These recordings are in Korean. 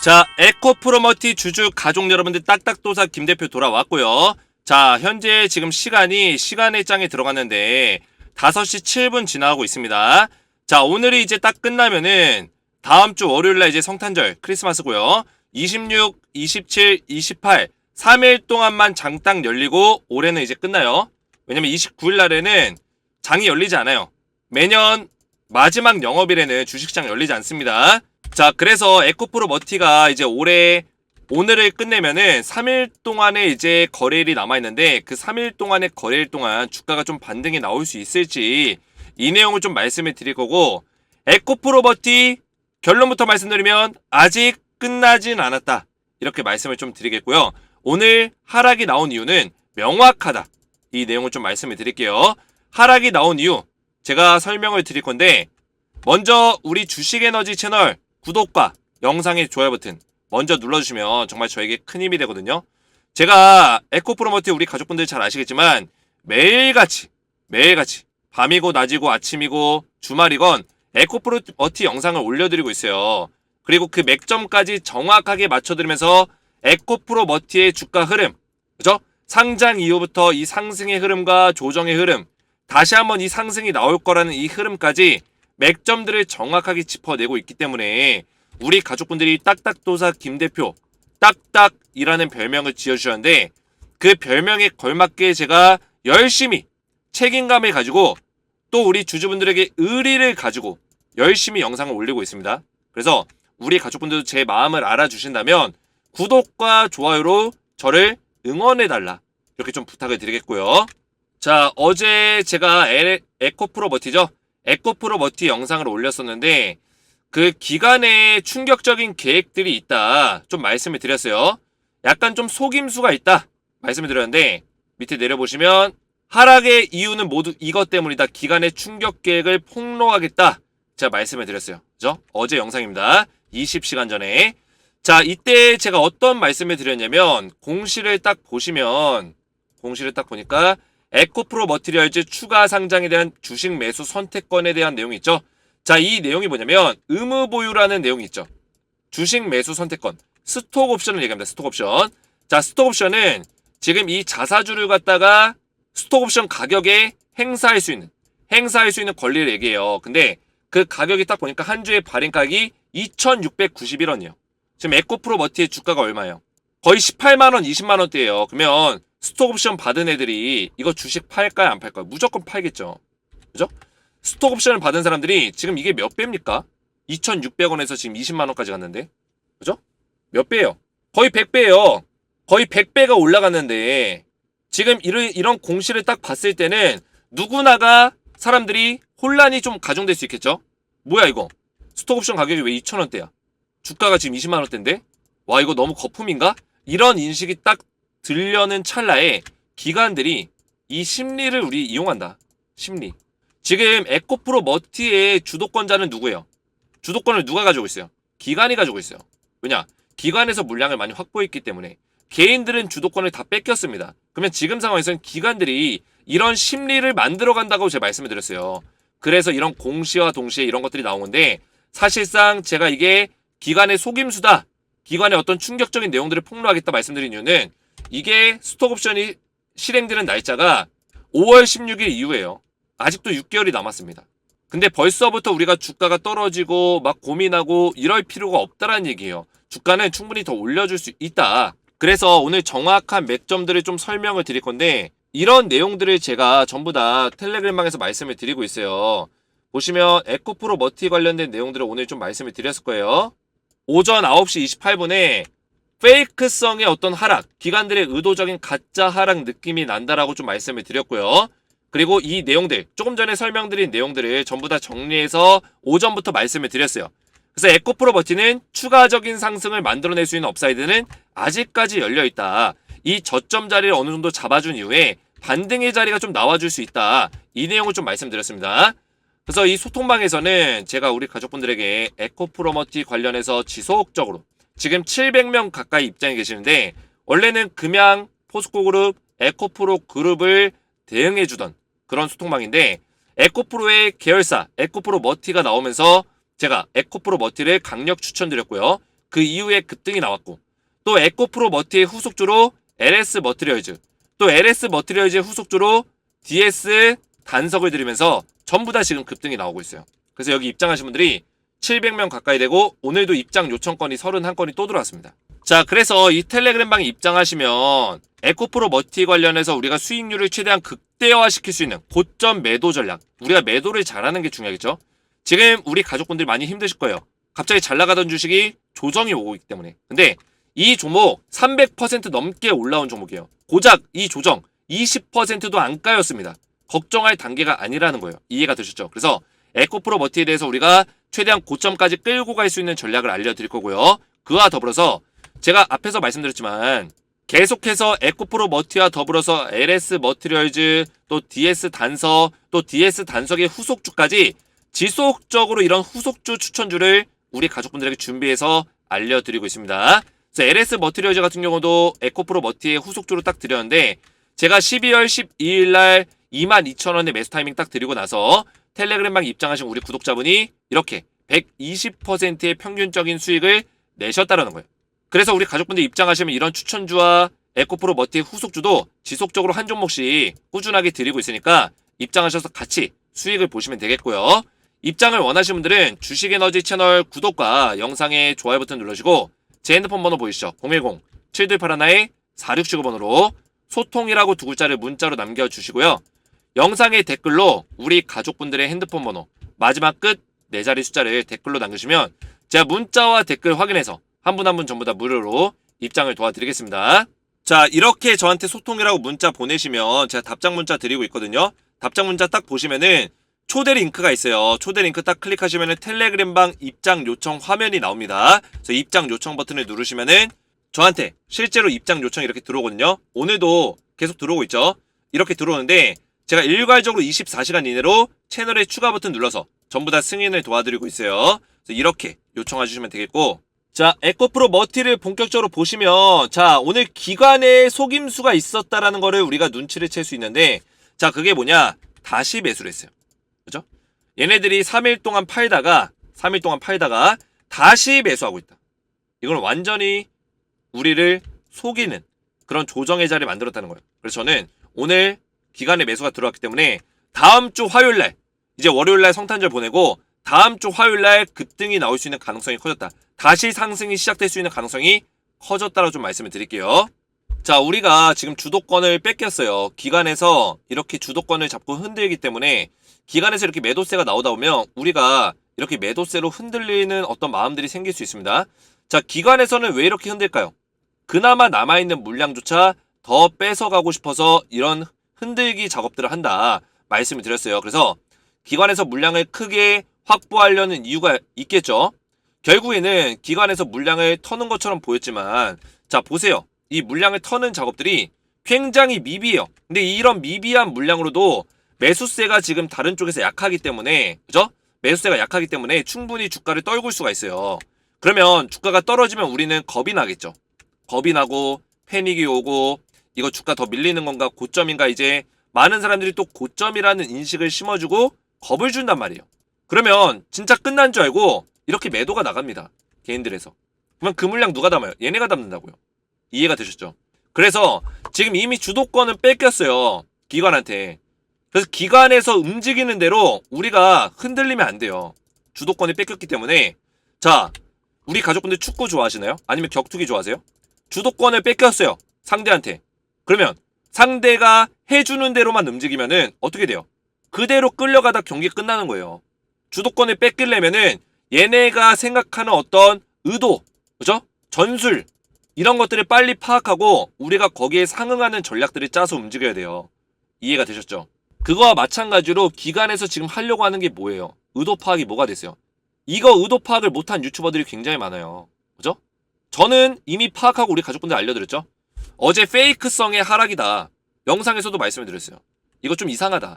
자, 에코프로머티 주주 가족 여러분들 딱딱도사 김대표 돌아왔고요. 자, 현재 지금 시간의 장에 들어갔는데 5시 7분 지나가고 있습니다. 자, 오늘이 이제 딱 끝나면은 다음 주 월요일날 이제 성탄절 크리스마스고요. 26, 27, 28 3일 동안만 장 딱 열리고 올해는 이제 끝나요. 왜냐면 29일 날에는 장이 열리지 않아요. 매년 마지막 영업일에는 주식시장 열리지 않습니다. 자, 그래서 에코프로머티가 이제 오늘을 끝내면은 3일 동안의 이제 거래일이 남아있는데 그 3일 동안의 거래일 동안 주가가 좀 반등이 나올 수 있을지 이 내용을 좀 말씀을 드릴 거고, 에코프로머티 결론부터 말씀드리면 아직 끝나진 않았다, 이렇게 말씀을 좀 드리겠고요. 오늘 하락이 나온 이유는 명확하다, 이 내용을 좀 말씀을 드릴게요. 하락이 나온 이유 제가 설명을 드릴 건데, 먼저 우리 주식에너지 채널 구독과 영상의 좋아요 버튼 먼저 눌러주시면 정말 저에게 큰 힘이 되거든요. 제가 에코프로머티 우리 가족분들 잘 아시겠지만 매일같이 밤이고 낮이고 아침이고 주말이건 에코프로머티 영상을 올려드리고 있어요. 그리고 그 맥점까지 정확하게 맞춰드리면서 에코프로머티의 주가 흐름, 그죠? 상장 이후부터 이 상승의 흐름과 조정의 흐름, 다시 한번 이 상승이 나올 거라는 이 흐름까지 맥점들을 정확하게 짚어내고 있기 때문에 우리 가족분들이 딱딱도사 김대표, 딱딱이라는 별명을 지어주셨는데 그 별명에 걸맞게 제가 열심히 책임감을 가지고 또 우리 주주분들에게 의리를 가지고 열심히 영상을 올리고 있습니다. 그래서 우리 가족분들도 제 마음을 알아주신다면 구독과 좋아요로 저를 응원해달라, 이렇게 좀 부탁을 드리겠고요. 자, 어제 제가 에코프로머티죠? 에코프로머티 영상을 올렸었는데 그 기간에 충격적인 계획들이 있다 좀 말씀을 드렸어요. 약간 좀 속임수가 있다 말씀을 드렸는데 밑에 내려보시면 하락의 이유는 모두 이것 때문이다, 기간의 충격 계획을 폭로하겠다, 제가 말씀을 드렸어요. 그죠? 어제 영상입니다. 20시간 전에. 자, 이때 제가 어떤 말씀을 드렸냐면 공시를 딱 보니까 에코프로머티리얼즈 추가 상장에 대한 주식 매수 선택권에 대한 내용이 있죠. 자, 이 내용이 뭐냐면 의무보유라는 내용이 있죠. 주식 매수 선택권, 스톡옵션을 얘기합니다. 스톡옵션. 자, 스톡옵션은 지금 이 자사주를 갖다가 스톡옵션 가격에 행사할 수 있는 권리를 얘기해요. 근데 그 가격이 딱 보니까 한 주의 발행가격이 2,691원이에요. 지금 에코프로머티의 주가가 얼마예요? 거의 18만원, 20만원대예요. 그러면 스톡옵션 받은 애들이 이거 주식 팔까요, 안 팔까요? 무조건 팔겠죠. 그죠? 스톡옵션을 받은 사람들이 지금 이게 몇 배입니까? 2,600원에서 지금 20만원까지 갔는데, 그죠? 몇 배예요? 거의 100배예요. 거의 100배가 올라갔는데 지금 이런 공시를 딱 봤을 때는 누구나가 사람들이 혼란이 좀 가중될 수 있겠죠? 뭐야 이거? 스톡옵션 가격이 왜 2,000원대야? 주가가 지금 20만원대인데? 와, 이거 너무 거품인가? 이런 인식이 딱 들려는 찰나에 기관들이 이 심리를 우리 이용한다. 심리. 지금 에코프로머티의 주도권자는 누구예요? 주도권을 누가 가지고 있어요? 기관이 가지고 있어요. 왜냐? 기관에서 물량을 많이 확보했기 때문에. 개인들은 주도권을 다 뺏겼습니다. 그러면 지금 상황에서는 기관들이 이런 심리를 만들어 간다고 제가 말씀을 드렸어요. 그래서 이런 공시와 동시에 이런 것들이 나오는데 사실상 제가 이게 기관의 속임수다, 기관의 어떤 충격적인 내용들을 폭로하겠다 말씀드린 이유는 이게 스톡옵션이 실행되는 날짜가 5월 16일 이후에요. 아직도 6개월이 남았습니다. 근데 벌써부터 우리가 주가가 떨어지고 막 고민하고 이럴 필요가 없다라는 얘기예요. 주가는 충분히 더 올려줄 수 있다. 그래서 오늘 정확한 맥점들을 좀 설명을 드릴 건데 이런 내용들을 제가 전부 다 텔레그램방에서 말씀을 드리고 있어요. 보시면 에코프로머티 관련된 내용들을 오늘 좀 말씀을 드렸을 거예요. 오전 9시 28분에 페이크성의 어떤 하락, 기관들의 의도적인 가짜 하락 느낌이 난다라고 좀 말씀을 드렸고요. 그리고 이 내용들, 조금 전에 설명드린 내용들을 전부 다 정리해서 오전부터 말씀을 드렸어요. 그래서 에코프로머티는 추가적인 상승을 만들어낼 수 있는 업사이드는 아직까지 열려있다. 이 저점 자리를 어느 정도 잡아준 이후에 반등의 자리가 좀 나와줄 수 있다. 이 내용을 좀 말씀드렸습니다. 그래서 이 소통방에서는 제가 우리 가족분들에게 에코프로머티 관련해서 지속적으로 지금 700명 가까이 입장해 계시는데 원래는 금양, 포스코그룹, 에코프로 그룹을 대응해주던 그런 소통방인데 에코프로의 계열사 에코프로머티가 나오면서 제가 에코프로머티를 강력 추천드렸고요. 그 이후에 급등이 나왔고, 또 에코프로 머티의 후속주로 LS 머티리얼즈, 또 LS 머티리얼즈의 후속주로 DS 단석을 들이면서 전부 다 지금 급등이 나오고 있어요. 그래서 여기 입장하신 분들이 700명 가까이 되고, 오늘도 입장 요청건이 31건이 또 들어왔습니다. 자, 그래서 이 텔레그램방에 입장하시면 에코프로 머티 관련해서 우리가 수익률을 최대한 극대화시킬 수 있는 고점 매도 전략, 우리가 매도를 잘하는 게 중요하겠죠. 지금 우리 가족분들이 많이 힘드실 거예요. 갑자기 잘 나가던 주식이 조정이 오고 있기 때문에. 근데 이 종목 300% 넘게 올라온 종목이에요. 고작 이 조정 20%도 안 까였습니다. 걱정할 단계가 아니라는 거예요. 이해가 되셨죠? 그래서 에코프로 머티에 대해서 우리가 최대한 고점까지 끌고 갈 수 있는 전략을 알려드릴 거고요. 그와 더불어서 제가 앞에서 말씀드렸지만 계속해서 에코프로 머티와 더불어서 LS 머티리얼즈, 또 DS 단석, 또 DS 단석의 후속주까지 지속적으로 이런 후속주 추천주를 우리 가족분들에게 준비해서 알려드리고 있습니다. 그래서 LS 머티리얼즈 같은 경우도 에코프로 머티의 후속주로 딱 드렸는데, 제가 12월 12일 날 22,000원에 매수 타이밍 딱 드리고 나서 텔레그램방 입장하신 우리 구독자분이 이렇게 120%의 평균적인 수익을 내셨다라는 거예요. 그래서 우리 가족분들 입장하시면 이런 추천주와 에코프로 머티의 후속주도 지속적으로 한 종목씩 꾸준하게 드리고 있으니까 입장하셔서 같이 수익을 보시면 되겠고요. 입장을 원하시는 분들은 주식에너지 채널 구독과 영상에 좋아요 버튼 눌러주시고, 제 핸드폰 번호 보이시죠? 010-7281-4615번으로 소통이라고 두 글자를 문자로 남겨주시고요. 영상의 댓글로 우리 가족분들의 핸드폰 번호 마지막 끝 4자리 숫자를 댓글로 남겨주시면 제가 문자와 댓글 확인해서 한 분 한 분 전부 다 무료로 입장을 도와드리겠습니다. 자, 이렇게 저한테 소통이라고 문자 보내시면 제가 답장 문자 드리고 있거든요. 답장 문자 딱 보시면은 초대 링크가 있어요. 초대 링크 딱 클릭하시면은 텔레그램방 입장 요청 화면이 나옵니다. 그래서 입장 요청 버튼을 누르시면은 저한테 실제로 입장 요청이 이렇게 들어오거든요. 오늘도 계속 들어오고 있죠. 이렇게 들어오는데 제가 일괄적으로 24시간 이내로 채널에 추가 버튼 눌러서 전부 다 승인을 도와드리고 있어요. 그래서 이렇게 요청해 주시면 되겠고, 자, 에코프로 머티를 본격적으로 보시면, 자, 오늘 기관에 속임수가 있었다라는 거를 우리가 눈치를 챌 수 있는데, 자, 그게 뭐냐? 다시 매수를 했어요. 그죠? 얘네들이 3일 동안 팔다가 다시 매수하고 있다. 이건 완전히 우리를 속이는 그런 조정의 자리를 만들었다는 거예요. 그래서 저는 오늘 기간에 매수가 들어왔기 때문에 다음 주 화요일날, 이제 월요일날 성탄절 보내고 다음 주 화요일날 급등이 나올 수 있는 가능성이 커졌다. 다시 상승이 시작될 수 있는 가능성이 커졌다라고 좀 말씀을 드릴게요. 자, 우리가 지금 주도권을 뺏겼어요. 기간에서 이렇게 주도권을 잡고 흔들기 때문에 기간에서 이렇게 매도세가 나오다 보면 우리가 이렇게 매도세로 흔들리는 어떤 마음들이 생길 수 있습니다. 자, 기관에서는 왜 이렇게 흔들까요? 그나마 남아있는 물량조차 더 뺏어가고 싶어서 이런 흔들기 작업들을 한다 말씀을 드렸어요. 그래서 기관에서 물량을 크게 확보하려는 이유가 있겠죠. 결국에는 기관에서 물량을 터는 것처럼 보였지만, 자, 보세요. 이 물량을 터는 작업들이 굉장히 미비해요. 근데 이런 미비한 물량으로도 매수세가 지금 다른 쪽에서 약하기 때문에, 그죠? 매수세가 약하기 때문에 충분히 주가를 떨굴 수가 있어요. 그러면 주가가 떨어지면 우리는 겁이 나겠죠. 겁이 나고 패닉이 오고 이거 주가 더 밀리는 건가, 고점인가, 이제 많은 사람들이 또 고점이라는 인식을 심어주고 겁을 준단 말이에요. 그러면 진짜 끝난 줄 알고 이렇게 매도가 나갑니다. 개인들에서. 그러면 그 물량 누가 담아요? 얘네가 담는다고요. 이해가 되셨죠? 그래서 지금 이미 주도권은 뺏겼어요. 기관한테. 그래서 기관에서 움직이는 대로 우리가 흔들리면 안 돼요. 주도권이 뺏겼기 때문에. 자, 우리 가족분들 축구 좋아하시나요? 아니면 격투기 좋아하세요? 주도권을 뺏겼어요. 상대한테. 그러면 상대가 해주는 대로만 움직이면은 어떻게 돼요? 그대로 끌려가다 경기 끝나는 거예요. 주도권을 뺏기려면은 얘네가 생각하는 어떤 의도, 그죠? 전술, 이런 것들을 빨리 파악하고 우리가 거기에 상응하는 전략들을 짜서 움직여야 돼요. 이해가 되셨죠? 그거와 마찬가지로 기관에서 지금 하려고 하는 게 뭐예요? 의도 파악이 뭐가 됐어요? 이거 의도 파악을 못한 유튜버들이 굉장히 많아요. 그죠? 저는 이미 파악하고 우리 가족분들 알려드렸죠? 어제 페이크성의 하락이다. 영상에서도 말씀을 드렸어요. 이거 좀 이상하다.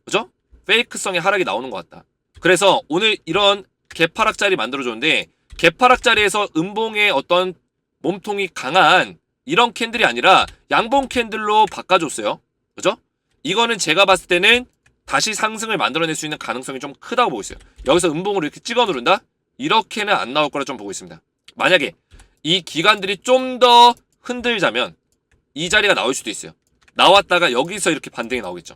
그죠? 페이크성의 하락이 나오는 것 같다. 그래서 오늘 이런 개파락 자리 만들어줬는데, 개파락 자리에서 음봉의 어떤 몸통이 강한 이런 캔들이 아니라 양봉 캔들로 바꿔줬어요. 그죠? 이거는 제가 봤을 때는 다시 상승을 만들어낼 수 있는 가능성이 좀 크다고 보고 있어요. 여기서 음봉으로 이렇게 찍어 누른다? 이렇게는 안 나올 거라 좀 보고 있습니다. 만약에 이 기관들이 좀 더 흔들자면 이 자리가 나올 수도 있어요. 나왔다가 여기서 이렇게 반등이 나오겠죠.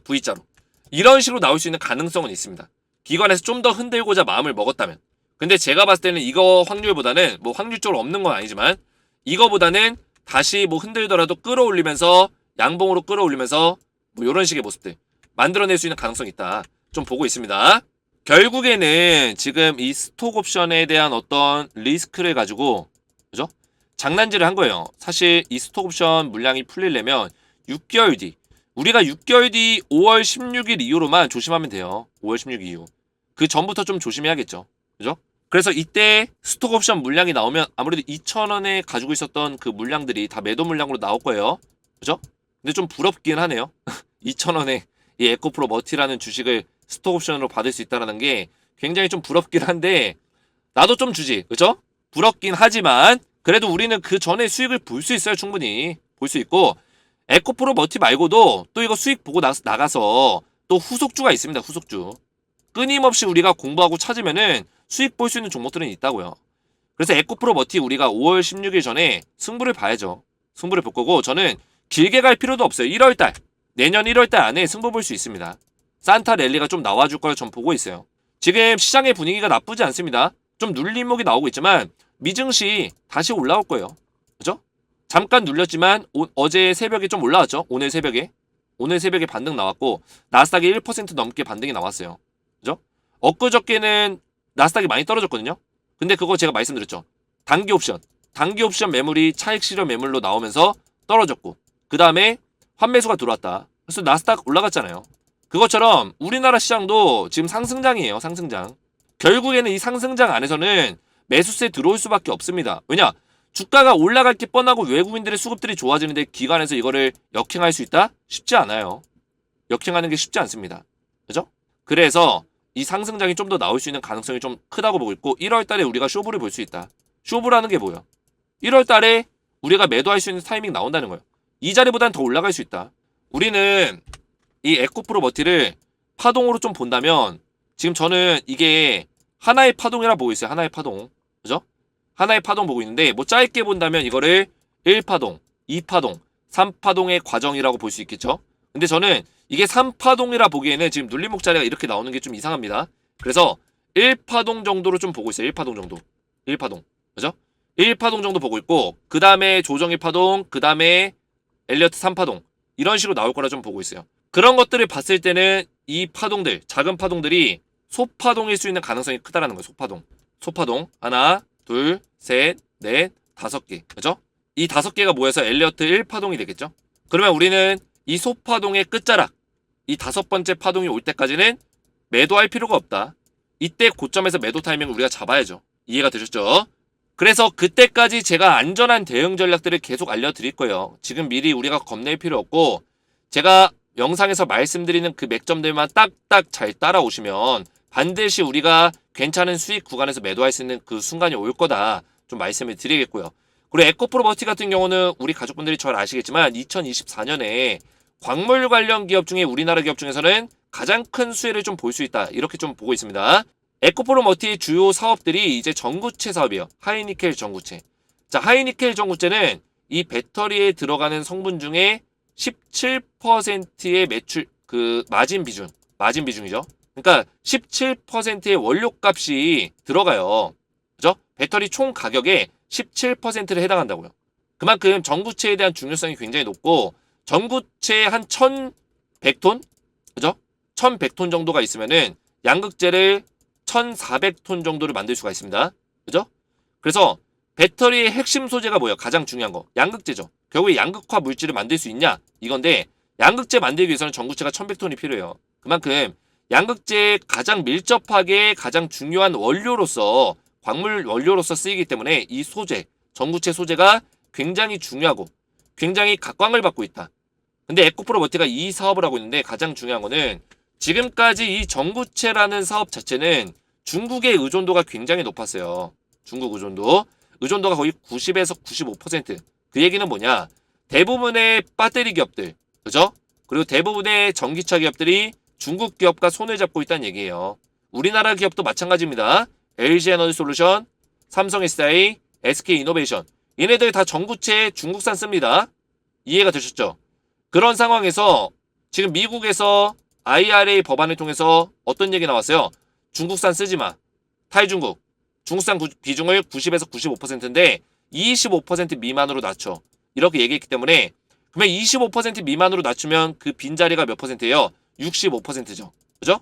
V자로. 이런 식으로 나올 수 있는 가능성은 있습니다. 기관에서 좀 더 흔들고자 마음을 먹었다면. 근데 제가 봤을 때는 이거 확률보다는 뭐 확률적으로 없는 건 아니지만 이거보다는 다시 뭐 흔들더라도 끌어올리면서 양봉으로 끌어올리면서 뭐 이런 식의 모습들 만들어낼 수 있는 가능성이 있다. 좀 보고 있습니다. 결국에는 지금 이 스톡 옵션에 대한 어떤 리스크를 가지고 그죠? 장난질을 한 거예요. 사실 이 스톡 옵션 물량이 풀리려면 6개월 뒤 우리가 6개월 뒤 5월 16일 이후로만 조심하면 돼요. 5월 16일 이후. 그 전부터 좀 조심해야겠죠. 그죠? 그래서 이때 스톡 옵션 물량이 나오면 아무래도 2,000원에 가지고 있었던 그 물량들이 다 매도 물량으로 나올 거예요. 그죠? 근데 좀 부럽긴 하네요. 2,000원에 이 에코프로 머티라는 주식을 스톡 옵션으로 받을 수 있다는 게 굉장히 좀 부럽긴 한데 나도 좀 주지. 그죠? 부럽긴 하지만 그래도 우리는 그 전에 수익을 볼 수 있어요. 충분히. 볼 수 있고 에코프로 머티 말고도 또 이거 수익 보고 나가서 또 후속주가 있습니다. 후속주. 끊임없이 우리가 공부하고 찾으면은 수익 볼 수 있는 종목들은 있다고요. 그래서 에코프로 머티 우리가 5월 16일 전에 승부를 봐야죠. 승부를 볼 거고 저는 길게 갈 필요도 없어요. 1월달. 내년 1월달 안에 승부 볼 수 있습니다. 산타 랠리가 좀 나와줄 걸 전 보고 있어요. 지금 시장의 분위기가 나쁘지 않습니다. 좀 눌림목이 나오고 있지만 미증시 다시 올라올 거예요. 그죠? 잠깐 눌렸지만 어제 새벽에 좀 올라왔죠. 오늘 새벽에 반등 나왔고 나스닥이 1% 넘게 반등이 나왔어요. 그죠? 엊그저께는 나스닥이 많이 떨어졌거든요. 근데 그거 제가 말씀드렸죠. 단기 옵션 매물이 차익 실현 매물로 나오면서 떨어졌고 그 다음에 환매수가 들어왔다. 그래서 나스닥 올라갔잖아요. 그것처럼 우리나라 시장도 지금 상승장이에요. 상승장. 결국에는 이 상승장 안에서는 매수세 들어올 수밖에 없습니다. 왜냐? 주가가 올라갈 게 뻔하고 외국인들의 수급들이 좋아지는데 기관에서 이거를 역행할 수 있다? 쉽지 않아요. 역행하는 게 쉽지 않습니다. 그죠? 그래서 이 상승장이 좀 더 나올 수 있는 가능성이 좀 크다고 보고 있고 1월 달에 우리가 쇼부를 볼 수 있다. 쇼부라는 게 뭐예요? 1월 달에 우리가 매도할 수 있는 타이밍 나온다는 거예요. 이 자리보다는 더 올라갈 수 있다. 우리는 이 에코프로 머티를 파동으로 좀 본다면 지금 저는 이게 하나의 파동이라 보고 있어요. 하나의 파동. 그죠? 하나의 파동 보고 있는데 뭐 짧게 본다면 이거를 1파동, 2파동, 3파동의 과정이라고 볼 수 있겠죠? 근데 저는 이게 3파동이라 보기에는 지금 눌림목 자리가 이렇게 나오는 게 좀 이상합니다. 그래서 1파동 정도로 좀 보고 있어요. 1파동 정도. 1파동. 그죠? 1파동 정도 보고 있고 그 다음에 조정 1파동, 그 다음에 엘리어트 3파동 이런 식으로 나올 거라 좀 보고 있어요. 그런 것들을 봤을 때는 이 파동들, 작은 파동들이 소파동일 수 있는 가능성이 크다라는 거예요. 소파동. 하나, 둘, 셋, 넷, 5개. 그죠? 이 5개가 모여서 엘리어트 1파동이 되겠죠? 그러면 우리는 이 소파동의 끝자락, 이 5번째 파동이 올 때까지는 매도할 필요가 없다. 이때 고점에서 매도 타이밍을 우리가 잡아야죠. 이해가 되셨죠? 그래서 그때까지 제가 안전한 대응 전략들을 계속 알려드릴 거예요. 지금 미리 우리가 겁낼 필요 없고 제가 영상에서 말씀드리는 그 맥점들만 딱딱 잘 따라오시면 반드시 우리가 괜찮은 수익 구간에서 매도할 수 있는 그 순간이 올 거다 좀 말씀을 드리겠고요. 그리고 에코프로 머티 같은 경우는 우리 가족분들이 잘 아시겠지만 2024년에 광물 관련 기업 중에 우리나라 기업 중에서는 가장 큰 수혜를 좀 볼 수 있다. 이렇게 좀 보고 있습니다. 에코프로 머티의 주요 사업들이 이제 전구체 사업이에요. 하이니켈 전구체. 자, 하이니켈 전구체는 이 배터리에 들어가는 성분 중에 17%의 매출 마진 비중이죠. 그러니까 17%의 원료값이 들어가요. 그죠? 배터리 총 가격의 17%를 해당한다고요. 그만큼 전구체에 대한 중요성이 굉장히 높고 전구체 한 1,100톤? 그죠? 1,100톤 정도가 있으면은 양극재를 1,400톤 정도를 만들 수가 있습니다. 그죠? 그래서 배터리의 핵심 소재가 뭐예요? 가장 중요한 거. 양극재죠. 결국에 양극화 물질을 만들 수 있냐? 이건데 양극재 만들기 위해서는 전구체가 1,100톤이 필요해요. 그만큼 양극재에 가장 밀접하게 가장 중요한 원료로서 광물 원료로서 쓰이기 때문에 이 소재, 전구체 소재가 굉장히 중요하고 굉장히 각광을 받고 있다. 근데 에코프로 머티가 이 사업을 하고 있는데 가장 중요한 거는 지금까지 이 전구체라는 사업 자체는 중국의 의존도가 굉장히 높았어요. 중국 의존도가 거의 90에서 95%. 그 얘기는 뭐냐? 대부분의 배터리 기업들, 그죠? 그리고 대부분의 전기차 기업들이 중국 기업과 손을 잡고 있다는 얘기예요. 우리나라 기업도 마찬가지입니다. LG에너지솔루션, 삼성 SDI, SK 이노베이션. 얘네들 다 전구체 중국산 씁니다. 이해가 되셨죠? 그런 상황에서 지금 미국에서 IRA 법안을 통해서 어떤 얘기 나왔어요? 중국산 쓰지 마. 탈중국. 중국산 비중을 90에서 95%인데 25% 미만으로 낮춰. 이렇게 얘기했기 때문에 그러면 25% 미만으로 낮추면 그 빈자리가 몇 퍼센트예요? 65%죠. 그죠?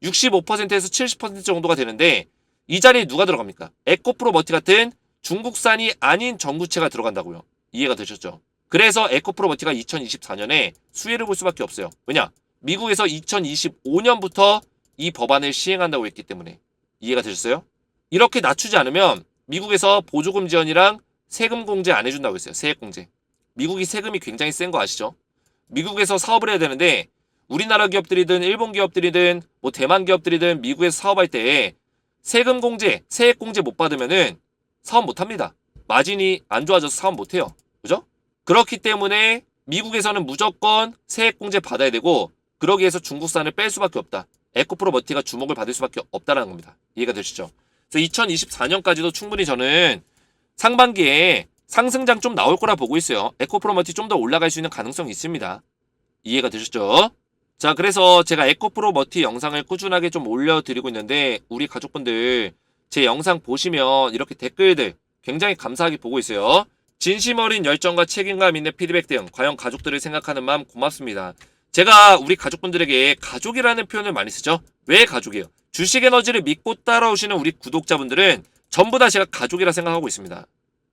65%에서 70% 정도가 되는데 이 자리에 누가 들어갑니까? 에코프로 머티 같은 중국산이 아닌 전구체가 들어간다고요. 이해가 되셨죠? 그래서 에코프로 머티가 2024년에 수혜를 볼 수밖에 없어요. 왜냐? 미국에서 2025년부터 이 법안을 시행한다고 했기 때문에. 이해가 되셨어요? 이렇게 낮추지 않으면 미국에서 보조금 지원이랑 세금 공제 안 해준다고 했어요. 세액 공제. 미국이 세금이 굉장히 센 거 아시죠? 미국에서 사업을 해야 되는데 우리나라 기업들이든 일본 기업들이든 뭐 대만 기업들이든 미국에서 사업할 때 세금 공제, 세액 공제 못 받으면은 사업 못 합니다. 마진이 안 좋아져서 사업 못 해요. 그죠? 그렇기 때문에 미국에서는 무조건 세액 공제 받아야 되고 그러기 위해서 중국산을 뺄 수밖에 없다. 에코프로 머티가 주목을 받을 수밖에 없다는 겁니다. 이해가 되시죠? 그래서 2024년까지도 충분히 저는 상반기에 상승장 좀 나올 거라 보고 있어요. 에코프로 머티 좀 더 올라갈 수 있는 가능성이 있습니다. 이해가 되셨죠? 자, 그래서 제가 에코프로 머티 영상을 꾸준하게 좀 올려드리고 있는데 우리 가족분들 제 영상 보시면 이렇게 댓글들 굉장히 감사하게 보고 있어요. 진심 어린 열정과 책임감 있는 피드백 등 과연 가족들을 생각하는 마음 고맙습니다. 제가 우리 가족분들에게 가족이라는 표현을 많이 쓰죠. 왜 가족이에요? 주식에너지를 믿고 따라오시는 우리 구독자분들은 전부 다 제가 가족이라 생각하고 있습니다.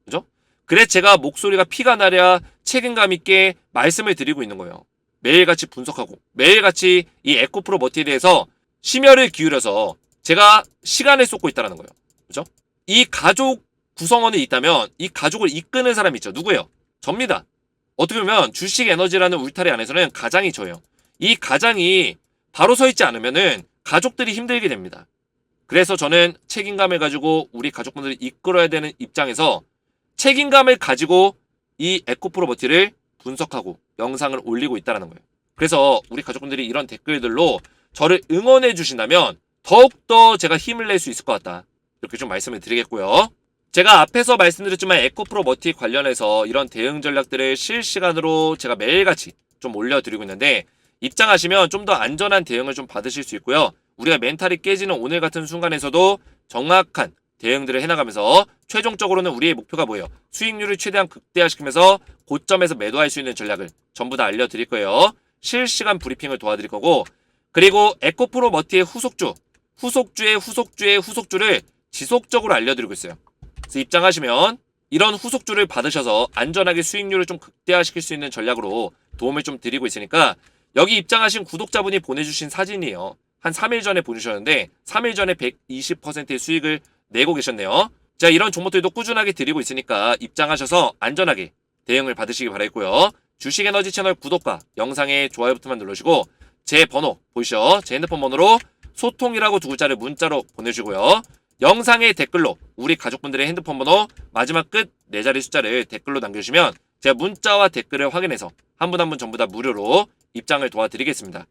그죠? 그래서 제가 목소리가 피가 나랴 책임감 있게 말씀을 드리고 있는 거예요. 매일같이 분석하고 매일같이 이 에코프로 머티에 대해서 심혈을 기울여서 제가 시간을 쏟고 있다는 거예요. 그죠? 이 가족 구성원이 있다면 이 가족을 이끄는 사람이 있죠. 누구예요? 접니다. 어떻게 보면 주식 에너지라는 울타리 안에서는 가장이 저예요. 이 가장이 바로 서 있지 않으면은 가족들이 힘들게 됩니다. 그래서 저는 책임감을 가지고 우리 가족분들을 이끌어야 되는 입장에서 책임감을 가지고 이 에코프로 머티를 분석하고 영상을 올리고 있다는 거예요. 그래서 우리 가족분들이 이런 댓글들로 저를 응원해 주신다면 더욱더 제가 힘을 낼 수 있을 것 같다. 이렇게 좀 말씀을 드리겠고요. 제가 앞에서 말씀드렸지만 에코프로 머티 관련해서 이런 대응 전략들을 실시간으로 제가 매일같이 좀 올려드리고 있는데 입장하시면 좀 더 안전한 대응을 좀 받으실 수 있고요. 우리가 멘탈이 깨지는 오늘 같은 순간에서도 정확한 대응들을 해나가면서 최종적으로는 우리의 목표가 뭐예요? 수익률을 최대한 극대화시키면서 고점에서 매도할 수 있는 전략을 전부 다 알려드릴 거예요. 실시간 브리핑을 도와드릴 거고 그리고 에코프로 머티의 후속주의 후속주를 지속적으로 알려드리고 있어요. 그래서 입장하시면 이런 후속주를 받으셔서 안전하게 수익률을 좀 극대화시킬 수 있는 전략으로 도움을 좀 드리고 있으니까 여기 입장하신 구독자분이 보내주신 사진이에요. 한 3일 전에 보내주셨는데 3일 전에 120%의 수익을 내고 계셨네요. 자, 이런 정보들도 꾸준하게 드리고 있으니까 입장하셔서 안전하게 대응을 받으시기 바라겠고요. 주식에너지 채널 구독과 영상에 좋아요 버튼만 눌러주시고 제 번호 보이시죠? 제 핸드폰 번호로 소통이라고 두 글자를 문자로 보내주고요. 영상의 댓글로 우리 가족분들의 핸드폰 번호 마지막 끝 4자리 숫자를 댓글로 남겨주시면 제가 문자와 댓글을 확인해서 한 분 한 분 전부 다 무료로 입장을 도와드리겠습니다.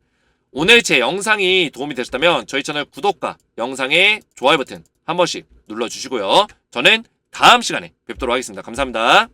오늘 제 영상이 도움이 되셨다면 저희 채널 구독과 영상의 좋아요 버튼 한 번씩 눌러주시고요. 저는 다음 시간에 뵙도록 하겠습니다. 감사합니다.